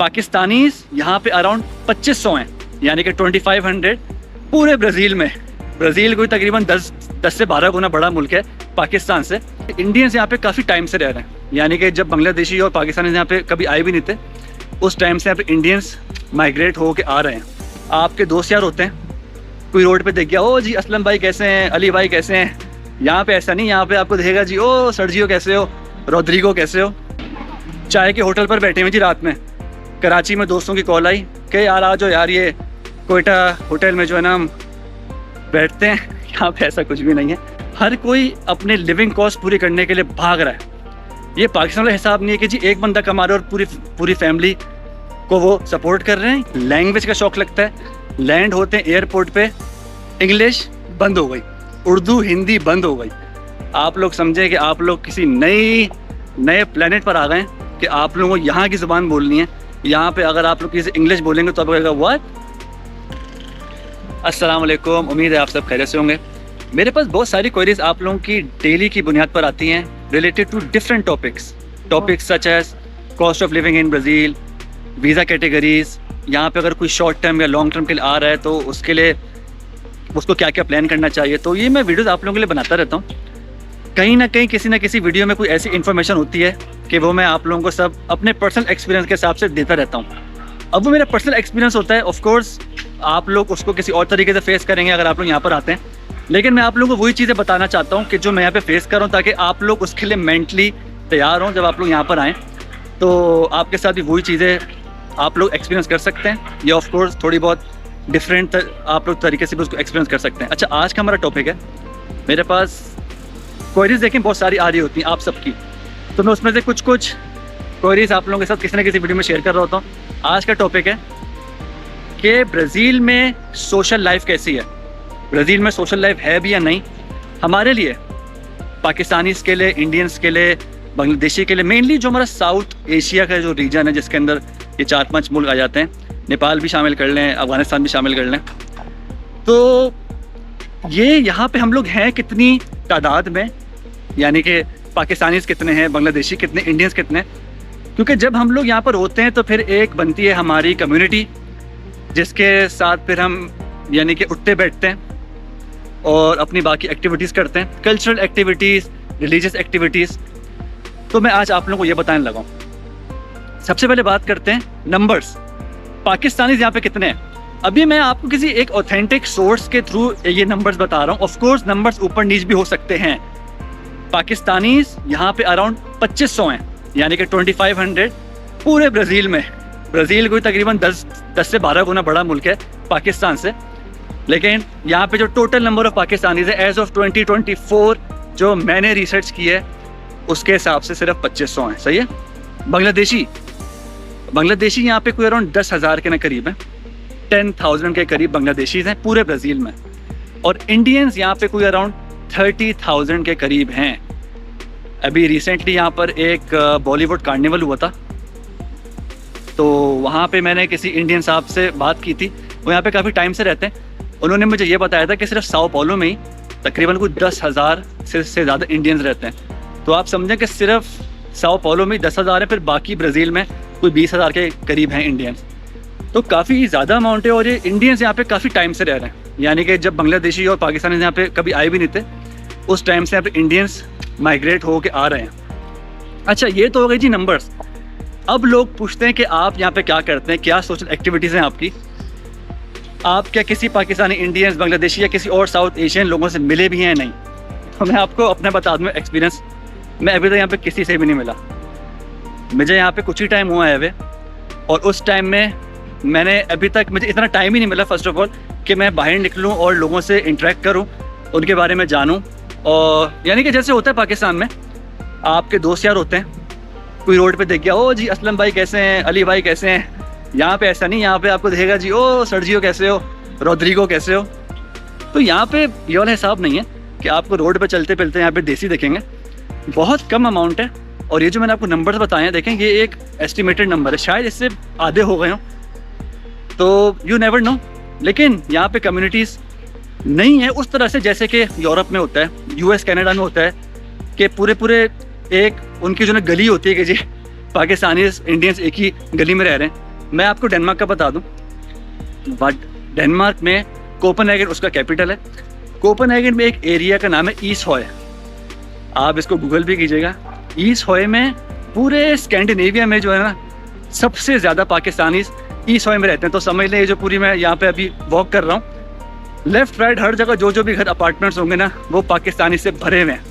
Pakistanis यहाँ पे around 2500 हैं, यानी कि 2500 पूरे ब्राज़ील में। ब्राज़ील कोई तकरीबन 10 से 12 गुना बड़ा मुल्क है पाकिस्तान से। इंडियंस यहाँ पे काफ़ी टाइम से रह रहे हैं, यानी कि जब बांग्लादेशी और पाकिस्तानी यहाँ पे कभी आए भी नहीं थे, उस टाइम से यहाँ पे इंडियंस माइग्रेट हो के आ रहे हैं। आपके दोस्त यार होते हैं, कोई रोड पे देख गया, ओ जी असलम भाई कैसे हैं, अली भाई कैसे हैं। यहाँ पे ऐसा नहीं, यहाँ पे आपको देखेगा जी ओ सरजियो कैसे हो, रोड्रिगो कैसे हो। चाय के होटल पर बैठे हुए जी, रात में कराची में दोस्तों की कॉल आई कि यार आ जाओ यार, ये कोयटा होटल में जो है ना हम बैठते हैं। यहाँ पे ऐसा कुछ भी नहीं है, हर कोई अपने लिविंग कॉस्ट पूरी करने के लिए भाग रहा है। ये पाकिस्तान वाला हिसाब नहीं है कि जी एक बंदा कमा रहा है और पूरी फैमिली को वो सपोर्ट कर रहे हैं। लैंग्वेज का शौक लगता है, लैंड होते हैं एयरपोर्ट पे, इंग्लिश बंद हो गई, उर्दू हिंदी बंद हो गई। आप लोग समझे कि आप लोग किसी नए प्लेनेट पर आ गए कि आप लोगों को यहाँ की ज़ुबान बोलनी है। यहाँ पे अगर आप लोग किसी इंग्लिश बोलेंगे तो आप कहेगा व्हाट। अस्सलाम वालेकुम, उम्मीद है आप सब खैरियत से होंगे। मेरे पास बहुत सारी क्वेरीज आप लोगों की डेली की बुनियाद पर आती हैं related to different topics such as cost of living in Brazil, visa categories, यहाँ पे अगर कोई शॉर्ट टर्म या लॉन्ग टर्म के लिए आ रहा है तो उसके लिए उसको क्या क्या प्लान करना चाहिए। तो ये मैं वीडियोस आप लोगों के लिए बनाता रहता हूँ। कहीं ना कहीं किसी न किसी वीडियो में कोई ऐसी इन्फॉर्मेशन होती है कि वो मैं आप लोगों को सब अपने पर्सनल एक्सपीरियंस के हिसाब से देता रहता हूँ। अब वो मेरा पर्सनल एक्सपीरियंस होता है, ऑफ कोर्स आप लोग उसको किसी और तरीके से फेस करेंगे अगर आप लोग यहाँ पर आते हैं, लेकिन मैं आप लोगों को वही चीज़ें बताना चाहता हूँ कि जो मैं यहाँ पे फेस कर रहा हूँ, ताकि आप लोग उसके लिए मेंटली तैयार हों। जब आप लोग यहाँ पर आएँ तो आपके साथ भी वही चीज़ें आप लोग एक्सपीरियंस कर सकते हैं, या ऑफ कोर्स थोड़ी बहुत डिफरेंट आप लोग तरीके से भी उसको एक्सपीरियंस कर सकते हैं। अच्छा, आज का हमारा टॉपिक है, मेरे पास क्वेरीज देखें बहुत सारी आ रही होती हैं आप सबकी, तो मैं उसमें से कुछ क्वेरीज आप लोगों के साथ किसी न किसी वीडियो में शेयर कर रहा होता हूँ। आज का टॉपिक है कि ब्राज़ील में सोशल लाइफ कैसी है, ब्राज़ील में सोशल लाइफ है भी या नहीं। हमारे लिए, पाकिस्तानीज़ के लिए, इंडियंस के लिए, बांग्लादेशी के लिए, मेनली जो हमारा साउथ एशिया का जो रीजन है जिसके अंदर ये 4-5 मुल्क आ जाते हैं, नेपाल भी शामिल कर लें, अफ़गानिस्तान भी शामिल कर लें, तो ये यहाँ पे हम लोग हैं कितनी तादाद में, यानी कि पाकिस्तानीज़ कितने हैं, बांग्लादेशी कितने, इंडियंस कितने। क्योंकि जब हम लोग यहाँ पर होते हैं तो फिर एक बनती है हमारी कम्युनिटी, जिसके साथ फिर हम यानी कि उठते बैठते हैं और अपनी बाकी एक्टिविटीज़ करते हैं, कल्चरल एक्टिविटीज़, रिलीजियस एक्टिविटीज़। तो मैं आज आप लोगों को ये बताने लगा हूँ। सबसे पहले बात करते हैं नंबर्स, पाकिस्तानीज़ यहाँ पे कितने हैं। अभी मैं आपको किसी एक ऑथेंटिक सोर्स के थ्रू ये नंबर्स बता रहा हूँ। ऑफ कोर्स नंबर्स ऊपर नीचे भी हो सकते हैं। पाकिस्तानीज़ यहाँ पे अराउंड 2500 हैं, यानी कि 2500 पूरे ब्राज़ील में। ब्राज़ील कोई तकरीबन 10 से 12 गुना बड़ा मुल्क है पाकिस्तान से, लेकिन यहाँ पे जो टोटल नंबर ऑफ पाकिस्तानीज़ है एज ऑफ 2024 जो मैंने रिसर्च की है उसके हिसाब से सिर्फ 2500 हैं। सही है। बांग्लादेशी यहाँ पे कोई अराउंड 10,000 के ना करीब है, 10,000 के करीब बांग्लादेशीज़ हैं पूरे ब्राज़ील में, और इंडियंस यहाँ पे कोई अराउंड 30,000 के करीब हैं। अभी रिसेंटली यहाँ पर एक बॉलीवुड कार्निवल हुआ था, तो वहाँ पे मैंने किसी इंडियन साहब से बात की थी, वो यहाँ पे काफ़ी टाइम से रहते हैं। उन्होंने मुझे ये बताया था कि सिर्फ साओ पाउलो में ही तकरीबन कोई 10,000 से ज़्यादा इंडियंस रहते हैं। तो आप समझें कि सिर्फ साओ पाउलो में 10,000 है, फिर बाकी ब्राज़ील में कोई 20,000 के करीब हैं इंडियंस। तो काफ़ी ज़्यादा अमाउंट है, और ये इंडियंस यहाँ पे काफ़ी टाइम से रह रहे हैं, यानी कि जब बांग्लादेशी और पाकिस्तानी यहाँ पे कभी आए भी नहीं थे, उस टाइम से यहाँ पे इंडियंस माइग्रेट हो के आ रहे हैं। अच्छा, ये तो हो गई जी नंबर्स। अब लोग पूछते हैं कि आप यहाँ पे क्या करते हैं, क्या सोशल एक्टिविटीज़ हैं आपकी, आप क्या किसी पाकिस्तानी, इंडियंस, बांग्लादेशी या किसी और साउथ एशियन लोगों से मिले भी हैं नहीं। तो मैं आपको अपना बता दूँ एक्सपीरियंस, मैं अभी तक यहाँ पे किसी से भी नहीं मिला। मुझे यहाँ पे कुछ ही टाइम हुआ है अभी, और उस टाइम में मैंने अभी तक, मुझे इतना टाइम ही नहीं मिला फर्स्ट ऑफ ऑल कि मैं बाहर निकलूँ और लोगों से इंटरेक्ट करूँ, उनके बारे में जानूँ। और यानी कि जैसे होता है पाकिस्तान में, आपके दोस्त यार होते हैं, कोई रोड पे देख गया, ओ जी असलम भाई कैसे हैं, अली भाई कैसे हैं। यहाँ पे ऐसा नहीं, यहाँ पे आपको देखेगा जी ओ सरजियो कैसे हो, रोड्रिगो कैसे हो। तो यहाँ पे ये वाला हिसाब नहीं है कि आपको रोड पे चलते चलते यहाँ पे देसी दिखेंगे, बहुत कम अमाउंट है। और ये जो मैंने आपको नंबर्स बताए हैं, देखें ये एक एस्टिमेटेड नंबर है, शायद इससे आधे हो गए हों, तो यू नेवर नो। लेकिन यहाँ पे कम्युनिटीज़ नहीं है उस तरह से जैसे कि यूरोप में होता है, यूएस कनाडा में होता है कि पूरे एक उनकी जो ना गली होती है कि जी पाकिस्तानी इंडियंस एक ही गली में रह रहे हैं। मैं आपको डेनमार्क का बता दूं, बट डेनमार्क में कोपेनहेगन उसका कैपिटल है। कोपेनहेगन में एक एरिया का नाम है ईसहॉय, आप इसको गूगल भी कीजिएगा। ईसहॉय में पूरे स्कैंडिनेविया में जो है ना सबसे ज़्यादा पाकिस्तानी ईसहॉय में रहते हैं। तो समझ लें ये जो पूरी मैं यहाँ पे अभी वॉक कर रहा हूँ, लेफ्ट राइट हर जगह जो भी घर अपार्टमेंट्स होंगे ना वो पाकिस्तानी से भरे हुए हैं।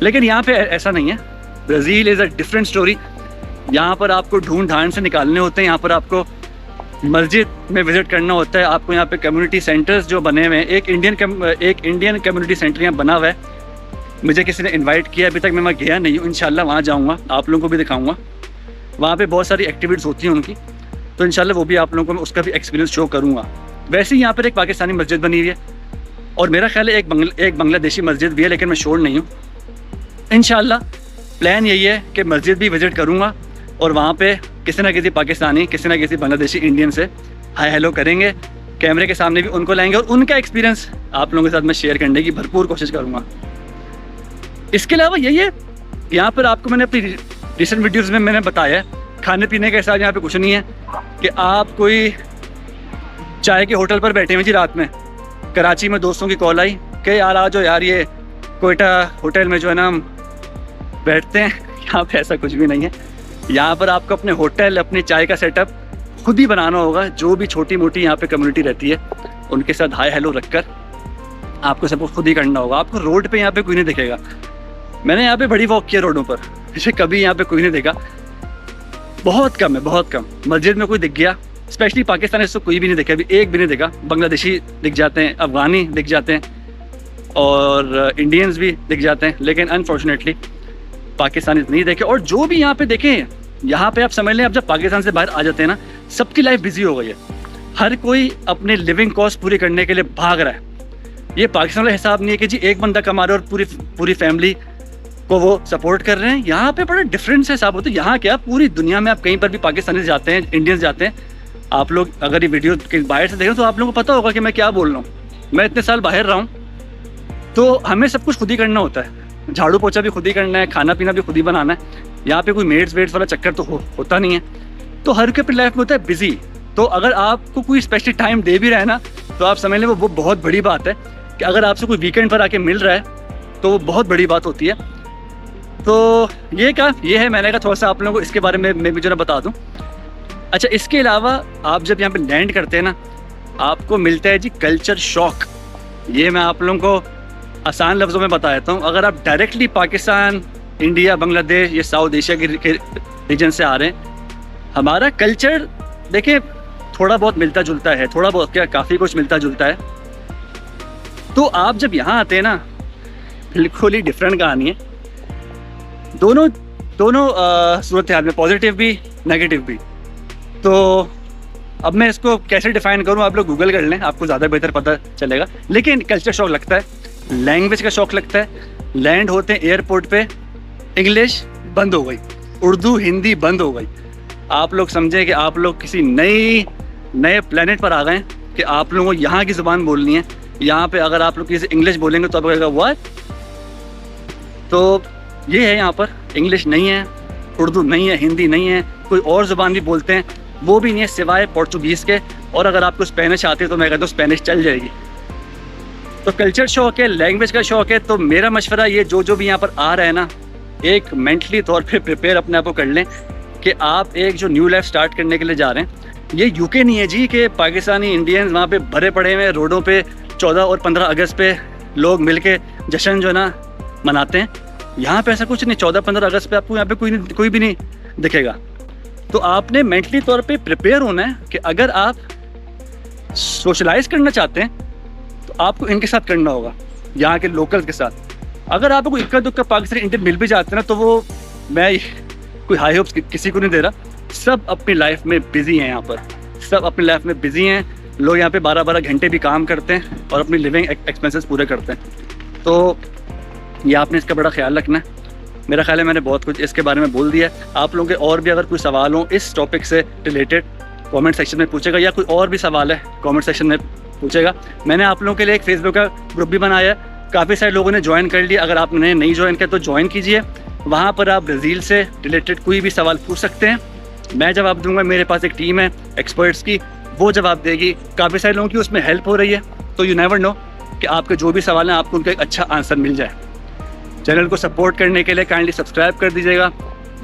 लेकिन यहाँ पे ऐसा नहीं है। Brazil is a different story. यहाँ पर आपको ढूंढ ढांड से निकालने होते हैं, यहाँ पर आपको मस्जिद में विज़िट करना होता है, आपको यहाँ पे कम्युनिटी सेंटर्स जो बने हुए हैं। एक इंडियन कम्युनिटी सेंटर यहाँ बना हुआ है, मुझे किसी ने इनवाइट किया, अभी तक मैं गया नहीं हूँ। इंशाल्लाह वहाँ जाऊँगा, आप लोगों को भी दिखाऊँगा। वहाँ पे बहुत सारी एक्टिविटीज़ होती हैं उनकी, तो इंशाल्लाह वो भी आप लोगों को मैं उसका भी एक्सपीरियंस शो करूँगा। वैसे ही यहाँ पर एक पाकिस्तानी मस्जिद बनी हुई है और मेरा ख्याल है एक बांग्लादेशी मस्जिद भी है, लेकिन मैं श्योर नहीं हूँ। इंशाल्लाह प्लान यही है कि मस्जिद भी विज़िट करूँगा और वहाँ पे किसी ना किसी पाकिस्तानी, किसी ना किसी बांग्लादेशी इंडियन से हाय हेलो करेंगे, कैमरे के सामने भी उनको लाएंगे और उनका एक्सपीरियंस आप लोगों के साथ मैं शेयर करने की भरपूर कोशिश करूँगा। इसके अलावा यही है, यहाँ पर आपको मैंने अपनी रिसेंट वीडियोज़ में मैंने बताया है, खाने पीने के हिसाब यहाँ पे कुछ नहीं है कि आप कोई चाय के होटल पर बैठे हुए जी रात में, कराची में दोस्तों की कॉल आई कि यार आ जाओ यार ये कोयटा होटल में जो है ना हम बैठते हैं। यहाँ पे ऐसा कुछ भी नहीं है। यहाँ पर आपको अपने होटल, अपनी चाय का सेटअप खुद ही बनाना होगा। जो भी छोटी मोटी यहाँ पे कम्युनिटी रहती है उनके साथ हाय हेलो रखकर आपको सब कुछ खुद ही करना होगा। आपको रोड पे यहाँ पे कोई नहीं दिखेगा। मैंने यहाँ पे बड़ी वॉक किया रोडों पर, जैसे कभी यहाँ पे कोई नहीं देखा, बहुत कम है, बहुत कम। मस्जिद में कोई दिख गया, स्पेशली पाकिस्तानी से कोई भी नहीं दिखा, अभी एक भी नहीं दिखा। बांग्लादेशी दिख जाते हैं, अफगानी दिख जाते हैं और इंडियंस भी दिख जाते हैं, लेकिन अनफॉर्चुनेटली पाकिस्तानी नहीं देखे। और जो भी यहाँ पे देखें, यहाँ पे आप समझ लें, अब जब पाकिस्तान से बाहर आ जाते हैं ना, सबकी लाइफ बिजी हो गई है। हर कोई अपने लिविंग कॉस्ट पूरी करने के लिए भाग रहा है। ये पाकिस्तान का हिसाब नहीं है कि जी एक बंदा कमा रहा है और पूरी फैमिली को वो सपोर्ट कर रहे हैं। यहाँ पे बड़ा डिफरेंस हिसाब होता है। यहाँ क्या, पूरी दुनिया में आप कहीं पर भी पाकिस्तानी जाते हैं, इंडियंस जाते हैं, आप लोग अगर ये वीडियो बाहर से देखें तो आप लोगों को पता होगा कि मैं क्या बोल रहा हूँ। मैं इतने साल बाहर रहा हूँ, तो हमें सब कुछ खुद ही करना होता है। झाड़ू पोछा भी खुद ही करना है, खाना पीना भी खुद ही बनाना है। यहाँ पे कोई मेड्स वेड्स वाला चक्कर तो होता नहीं है। तो हर कोई अपनी लाइफ में होता है बिजी। तो अगर आपको कोई स्पेशल टाइम दे भी रहा है ना, तो आप समझ लें वो बहुत बड़ी बात है कि अगर आपसे कोई वीकेंड पर आके मिल रहा है तो वो बहुत बड़ी बात होती है। तो ये है, मैंने कहा थोड़ा सा आप लोगों को इसके बारे में मैं भी जो ना बता दूँ। अच्छा, इसके अलावा आप जब यहाँ पे लैंड करते हैं ना, आपको मिलता है जी कल्चर शॉक। ये मैं आप लोगों को आसान लफ्ज़ों में बता देता हूँ। अगर आप डायरेक्टली पाकिस्तान, इंडिया, बांग्लादेश, ये साउथ एशिया के रीजन से आ रहे हैं, हमारा कल्चर देखिए थोड़ा बहुत मिलता जुलता है, थोड़ा बहुत क्या काफ़ी कुछ मिलता जुलता है। तो आप जब यहाँ आते हैं ना, बिल्कुल ही डिफरेंट कहानी है। दोनों सूरत हाल में, पॉजिटिव भी नेगेटिव भी। तो अब मैं इसको कैसे डिफाइन करूँ, आप लोग गूगल कर लें, आपको ज़्यादा बेहतर पता चलेगा। लेकिन कल्चर शॉक लगता है, लैंग्वेज का शौक लगता है। लैंड होते हैं एयरपोर्ट पे, इंग्लिश बंद हो गई, उर्दू हिंदी बंद हो गई। आप लोग समझें कि आप लोग किसी नए प्लेनेट पर आ गए कि आप लोगों को यहाँ की ज़ुबान बोलनी है। यहाँ पे अगर आप लोग किसी इंग्लिश बोलेंगे तो आप कहेगा व्हाट। तो ये है, यहाँ पर इंग्लिश नहीं है, उर्दू नहीं है, हिंदी नहीं है, कोई और ज़ुबान भी बोलते हैं, वो भी नहीं है सिवाय पोर्चुगीज़ के। और अगर आपको स्पेनिश आती है तो मैं कहता हूँ स्पेनिश चल जाएगी। तो कल्चर शौक है, लैंग्वेज का शौक है। तो मेरा मशवरा ये, जो भी यहाँ पर आ रहा है ना, एक मेंटली तौर पे प्रिपेयर अपने आप को कर लें कि आप एक जो न्यू लाइफ स्टार्ट करने के लिए जा रहे हैं। ये यूके नहीं है जी कि पाकिस्तानी इंडियंस वहाँ पे भरे पड़े हुए रोडों पे 14 और 15 अगस्त पे लोग मिलके जश्न जो है ना मनाते हैं। यहाँ पे ऐसा कुछ नहीं। 14-15 अगस्त पे आपको यहाँ पे कोई भी नहीं दिखेगा। तो आपने मेंटली तौर पे प्रिपेयर होना है कि अगर आप सोशलाइज करना चाहते हैं तो आपको इनके साथ करना होगा, यहाँ के लोकल्स के साथ। अगर आपको कोई इक्का दुक्का पाकिस्तानी इंडियन मिल भी जाते हैं ना, तो वो मैं कोई हाई होप्स किसी को नहीं दे रहा। सब अपनी लाइफ में बिजी हैं, यहाँ पर सब अपनी लाइफ में बिजी हैं। लोग यहाँ पे 12-12 घंटे भी काम करते हैं और अपनी लिविंग एक्सपेंसेस पूरे करते हैं। तो ये आपने इसका बड़ा ख्याल रखना है। मेरा ख्याल है मैंने बहुत कुछ इसके बारे में बोल दिया। आप लोगों के और भी अगर कोई सवाल हो इस टॉपिक से रिलेटेड, कमेंट सेक्शन में पूछेगा, या कोई और भी सवाल है कमेंट सेक्शन में पूछेगा। मैंने आप लोगों के लिए एक फेसबुक का ग्रुप भी बनाया है, काफ़ी सारे लोगों ने ज्वाइन कर लिया। अगर आपने नहीं ज्वाइन किया तो ज्वाइन कीजिए। वहाँ पर आप ब्राज़ील से रिलेटेड कोई भी सवाल पूछ सकते हैं, मैं जवाब दूंगा, मेरे पास एक टीम है एक्सपर्ट्स की, वो जवाब देगी। काफ़ी सारे लोगों की उसमें हेल्प हो रही है, तो यू नेवर नो कि आपके जो भी सवाल हैं आपको उनका एक अच्छा आंसर मिल जाए। चैनल को सपोर्ट करने के लिए काइंडली सब्सक्राइब कर दीजिएगा,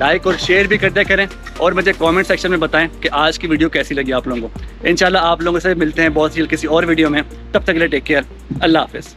लाइक और शेयर भी कर दिया करें, और मुझे कमेंट सेक्शन में बताएं कि आज की वीडियो कैसी लगी आप लोगों को। इंशाल्लाह आप लोगों से मिलते हैं बहुत जल्द किसी और वीडियो में। तब तक के लिए टेक केयर, अल्लाह हाफिज़।